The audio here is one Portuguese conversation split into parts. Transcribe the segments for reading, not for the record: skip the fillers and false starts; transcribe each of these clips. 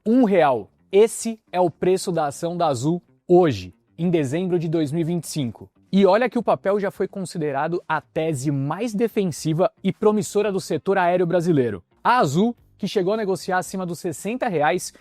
R$ 1. Esse é o preço da ação da Azul hoje, em dezembro de 2025. E olha que o papel já foi considerado a tese mais defensiva e promissora do setor aéreo brasileiro. A Azul, que chegou a negociar acima dos R$ 60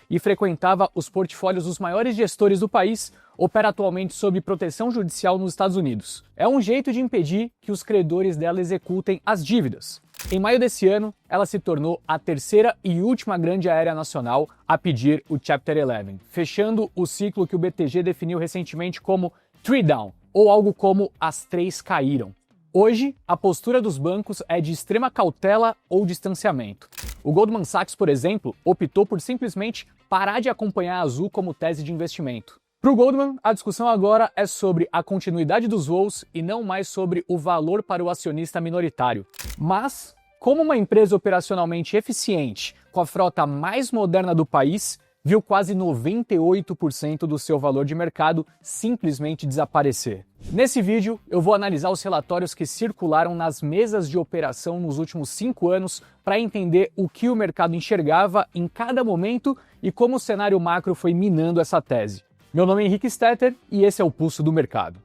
e frequentava os portfólios dos maiores gestores do país, opera atualmente sob proteção judicial nos Estados Unidos. É um jeito de impedir que os credores dela executem as dívidas. Em maio desse ano, ela se tornou a terceira e última grande aérea nacional a pedir o Chapter 11, fechando o ciclo que o BTG definiu recentemente como three down, ou algo como as três caíram. Hoje, a postura dos bancos é de extrema cautela ou distanciamento. O Goldman Sachs, por exemplo, optou por simplesmente parar de acompanhar a Azul como tese de investimento. Para o Goldman, a discussão agora é sobre a continuidade dos voos e não mais sobre o valor para o acionista minoritário. Mas, como uma empresa operacionalmente eficiente, com a frota mais moderna do país, viu quase 98% do seu valor de mercado simplesmente desaparecer. Nesse vídeo, eu vou analisar os relatórios que circularam nas mesas de operação nos últimos 5 anos para entender o que o mercado enxergava em cada momento e como o cenário macro foi minando essa tese. Meu nome é Henrique Stetter e esse é o Pulso do Mercado.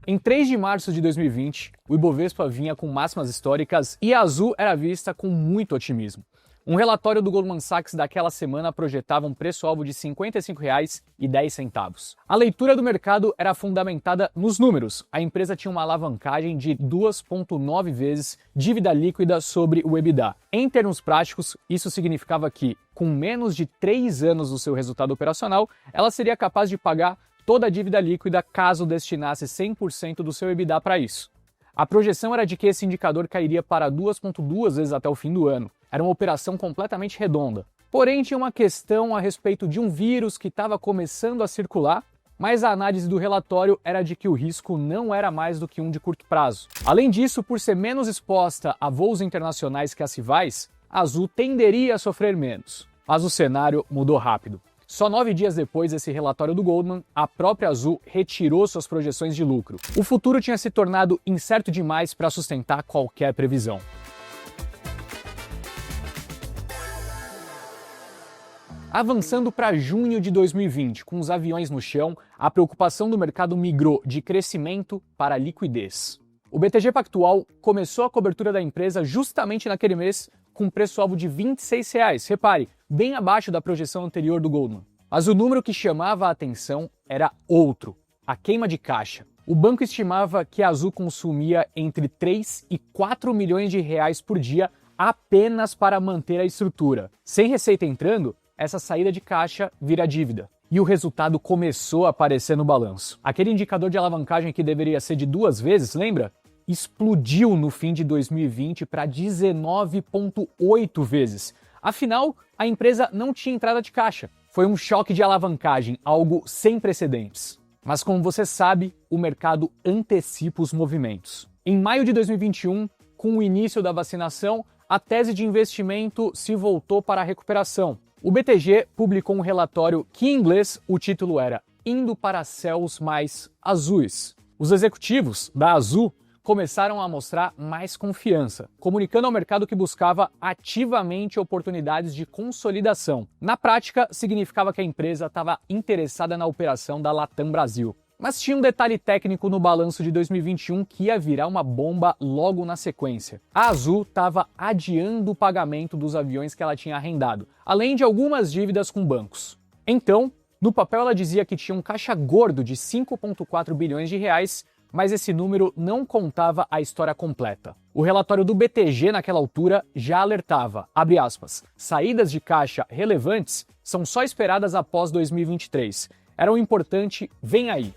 Em 3 de março de 2020, o Ibovespa vinha com máximas históricas e a Azul era vista com muito otimismo. Um relatório do Goldman Sachs daquela semana projetava um preço-alvo de R$ 55,10. A leitura do mercado era fundamentada nos números. A empresa tinha uma alavancagem de 2,9 vezes dívida líquida sobre o EBITDA. Em termos práticos, isso significava que, com menos de 3 anos do seu resultado operacional, ela seria capaz de pagar toda a dívida líquida caso destinasse 100% do seu EBITDA para isso. A projeção era de que esse indicador cairia para 2,2 vezes até o fim do ano. Era uma operação completamente redonda. Porém, tinha uma questão a respeito de um vírus que estava começando a circular, mas a análise do relatório era de que o risco não era mais do que um de curto prazo. Além disso, por ser menos exposta a voos internacionais que as rivais, a Azul tenderia a sofrer menos. Mas o cenário mudou rápido. Só 9 dias depois desse relatório do Goldman, a própria Azul retirou suas projeções de lucro. O futuro tinha se tornado incerto demais para sustentar qualquer previsão. Avançando para junho de 2020, com os aviões no chão, a preocupação do mercado migrou de crescimento para liquidez. O BTG Pactual começou a cobertura da empresa justamente naquele mês com um preço-alvo de R$ 26. Repare, bem abaixo da projeção anterior do Goldman. Mas o número que chamava a atenção era outro, a queima de caixa. O banco estimava que a Azul consumia entre 3 e 4 milhões de reais por dia apenas para manter a estrutura. Sem receita entrando, essa saída de caixa vira dívida. E o resultado começou a aparecer no balanço. Aquele indicador de alavancagem que deveria ser de 2 vezes, lembra? Explodiu no fim de 2020 para 19,8 vezes. Afinal, a empresa não tinha entrada de caixa. Foi um choque de alavancagem, algo sem precedentes. Mas como você sabe, o mercado antecipa os movimentos. Em maio de 2021, com o início da vacinação, a tese de investimento se voltou para a recuperação. O BTG publicou um relatório que, em inglês, o título era Indo para Céus Mais Azuis. Os executivos da Azul começaram a mostrar mais confiança, comunicando ao mercado que buscava ativamente oportunidades de consolidação. Na prática, significava que a empresa estava interessada na operação da Latam Brasil. Mas tinha um detalhe técnico no balanço de 2021 que ia virar uma bomba logo na sequência. A Azul estava adiando o pagamento dos aviões que ela tinha arrendado, além de algumas dívidas com bancos. Então, no papel ela dizia que tinha um caixa gordo de 5,4 bilhões de reais, mas esse número não contava a história completa. O relatório do BTG naquela altura já alertava, abre aspas, saídas de caixa relevantes são só esperadas após 2023. Era um importante, vem aí.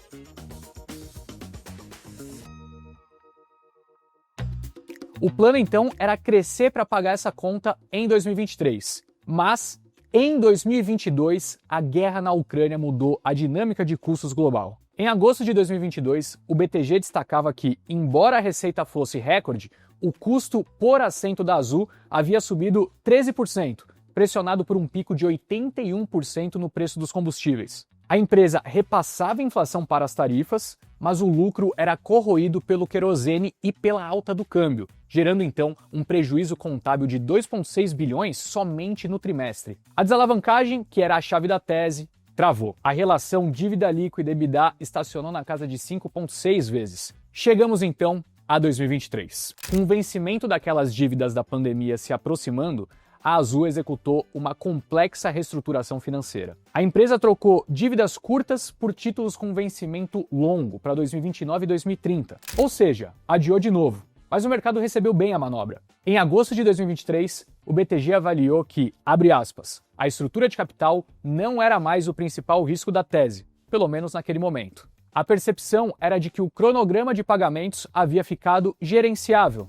O plano então era crescer para pagar essa conta em 2023. Mas, em 2022, a guerra na Ucrânia mudou a dinâmica de custos global. Em agosto de 2022, o BTG destacava que, embora a receita fosse recorde, o custo por assento da Azul havia subido 13%, pressionado por um pico de 81% no preço dos combustíveis. A empresa repassava a inflação para as tarifas, mas o lucro era corroído pelo querosene e pela alta do câmbio, gerando então um prejuízo contábil de 2,6 bilhões somente no trimestre. A desalavancagem, que era a chave da tese, travou. A relação dívida líquida EBITDA estacionou na casa de 5,6 vezes. Chegamos então a 2023. Com o vencimento daquelas dívidas da pandemia se aproximando, a Azul executou uma complexa reestruturação financeira. A empresa trocou dívidas curtas por títulos com vencimento longo para 2029 e 2030, ou seja, adiou de novo. Mas o mercado recebeu bem a manobra. Em agosto de 2023, o BTG avaliou que, abre aspas, a estrutura de capital não era mais o principal risco da tese, pelo menos naquele momento. A percepção era de que o cronograma de pagamentos havia ficado gerenciável.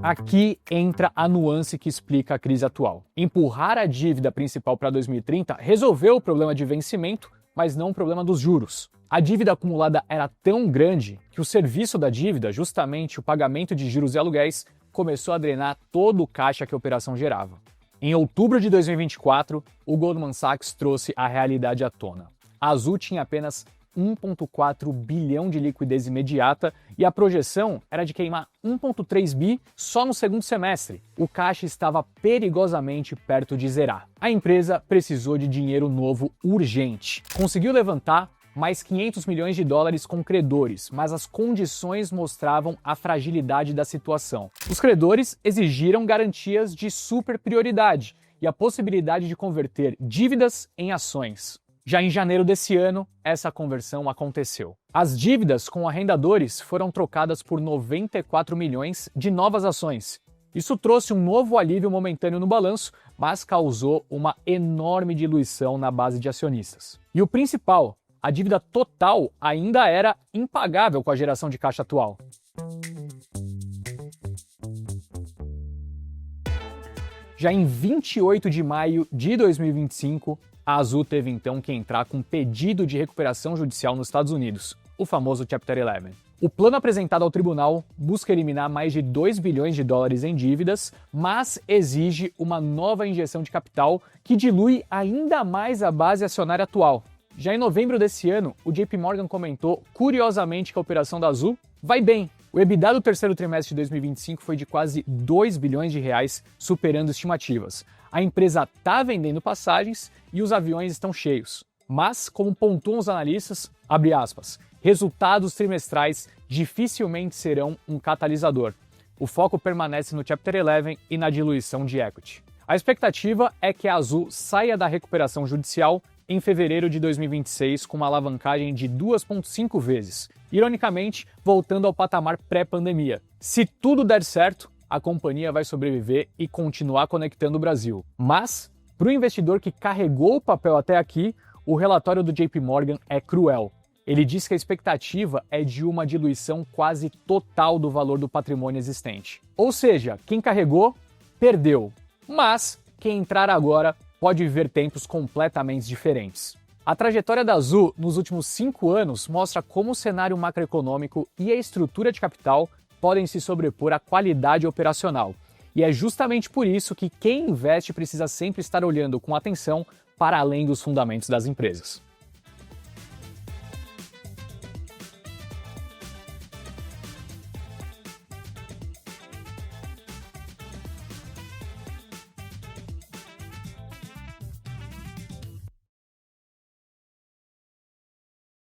Aqui entra a nuance que explica a crise atual. Empurrar a dívida principal para 2030 resolveu o problema de vencimento, mas não o problema dos juros. A dívida acumulada era tão grande que o serviço da dívida, justamente o pagamento de juros e aluguéis, começou a drenar todo o caixa que a operação gerava. Em outubro de 2024, o Goldman Sachs trouxe a realidade à tona. A Azul tinha apenas 1,4 bilhão de liquidez imediata e a projeção era de queimar 1,3 bi só no segundo semestre. O caixa estava perigosamente perto de zerar. A empresa precisou de dinheiro novo urgente. Conseguiu levantar mais 500 milhões de dólares com credores, mas as condições mostravam a fragilidade da situação. Os credores exigiram garantias de super prioridade e a possibilidade de converter dívidas em ações. Já em janeiro desse ano, essa conversão aconteceu. As dívidas com arrendadores foram trocadas por 94 milhões de novas ações. Isso trouxe um novo alívio momentâneo no balanço, mas causou uma enorme diluição na base de acionistas. E o principal, a dívida total ainda era impagável com a geração de caixa atual. Já em 28 de maio de 2025, a Azul teve então que entrar com um pedido de recuperação judicial nos Estados Unidos, o famoso Chapter 11. O plano apresentado ao tribunal busca eliminar mais de 2 bilhões de dólares em dívidas, mas exige uma nova injeção de capital que dilui ainda mais a base acionária atual. Já em novembro desse ano, o JP Morgan comentou curiosamente que a operação da Azul vai bem. O EBITDA do terceiro trimestre de 2025 foi de quase 2 bilhões de reais, superando estimativas. A empresa está vendendo passagens e os aviões estão cheios. Mas, como pontuam os analistas, abre aspas, resultados trimestrais dificilmente serão um catalisador. O foco permanece no Chapter 11 e na diluição de equity. A expectativa é que a Azul saia da recuperação judicial em fevereiro de 2026 com uma alavancagem de 2,5 vezes, ironicamente voltando ao patamar pré-pandemia. Se tudo der certo, a companhia vai sobreviver e continuar conectando o Brasil. Mas, para o investidor que carregou o papel até aqui, o relatório do JP Morgan é cruel. Ele diz que a expectativa é de uma diluição quase total do valor do patrimônio existente. Ou seja, quem carregou, perdeu. Mas, quem entrar agora pode viver tempos completamente diferentes. A trajetória da Azul nos últimos 5 anos mostra como o cenário macroeconômico e a estrutura de capital podem se sobrepor à qualidade operacional. E é justamente por isso que quem investe precisa sempre estar olhando com atenção para além dos fundamentos das empresas.